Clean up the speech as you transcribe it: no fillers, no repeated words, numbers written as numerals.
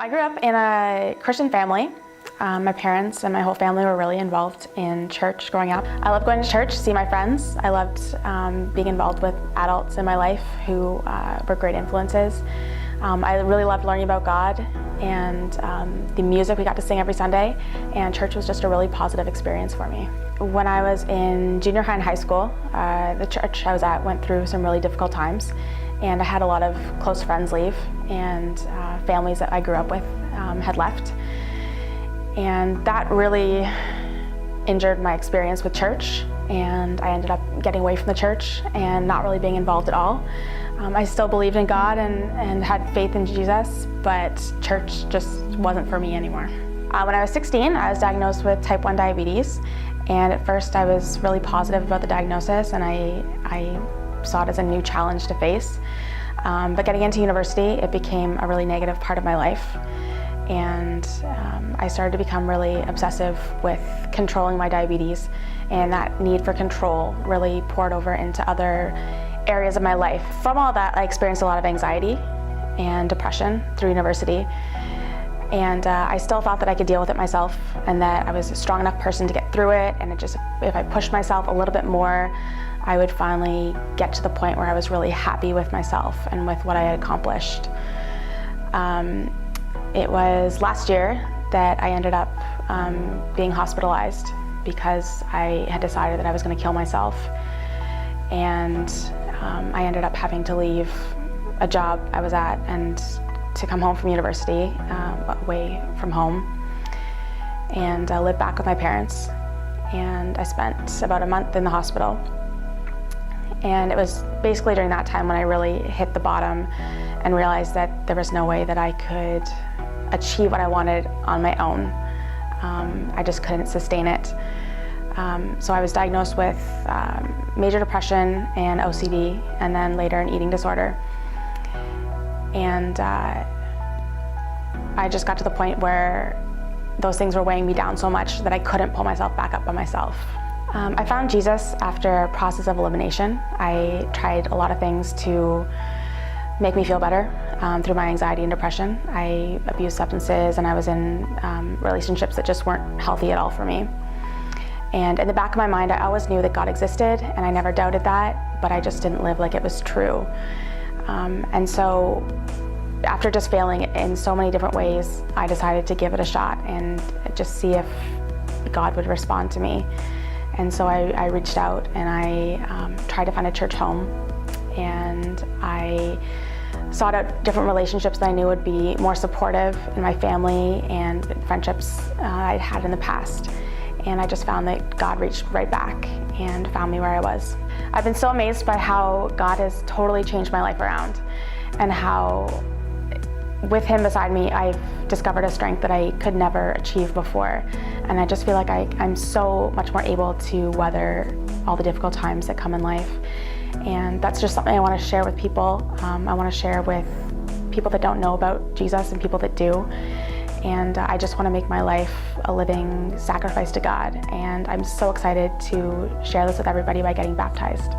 I grew up in a Christian family. My parents and my whole family were really involved in church growing up. I loved going to church, see my friends. I loved being involved with adults in my life who were great influences. I really loved learning about God and the music we got to sing every Sunday, and church was just a really positive experience for me. When I was in junior high and high school, the church I was at went through some really difficult times, and I had a lot of close friends leave, and families that I grew up with had left. And that really injured my experience with church, and I ended up getting away from the church and not really being involved at all. I still believed in God and had faith in Jesus, but church just wasn't for me anymore. When I was 16, I was diagnosed with type 1 diabetes, and at first I was really positive about the diagnosis, and I saw it as a new challenge to face. But getting into university, it became a really negative part of my life. And I started to become really obsessive with controlling my diabetes, and that need for control really poured over into other areas of my life. From all that, I experienced a lot of anxiety and depression through university, and I still thought that I could deal with it myself and that I was a strong enough person to get through it, and if I pushed myself a little bit more, I would finally get to the point where I was really happy with myself and with what I had accomplished. It was last year that I ended up being hospitalized because I had decided that I was going to kill myself. And I ended up having to leave a job I was at and to come home from university, away from home, and live back with my parents. And I spent about a month in the hospital. And it was basically during that time when I really hit the bottom and realized that there was no way that I could achieve what I wanted on my own. I just couldn't sustain it. So I was diagnosed with major depression and OCD, and then later an eating disorder. And I just got to the point where those things were weighing me down so much that I couldn't pull myself back up by myself. I found Jesus after a process of elimination. I tried a lot of things to make me feel better through my anxiety and depression. I abused substances, and I was in relationships that just weren't healthy at all for me. And in the back of my mind, I always knew that God existed, and I never doubted that, but I just didn't live like it was true. And so after just failing in so many different ways, I decided to give it a shot and just see if God would respond to me. And so I reached out, and I tried to find a church home, and I sought out different relationships that I knew would be more supportive in my family and friendships I'd had in the past. And I just found that God reached right back and found me where I was. I've been so amazed by how God has totally changed my life around, and how with Him beside me, I've discovered a strength that I could never achieve before. And I just feel like I'm so much more able to weather all the difficult times that come in life. And that's just something I want to share with people. I want to share with people that don't know about Jesus and people that do. And I just want to make my life a living sacrifice to God. And I'm so excited to share this with everybody by getting baptized.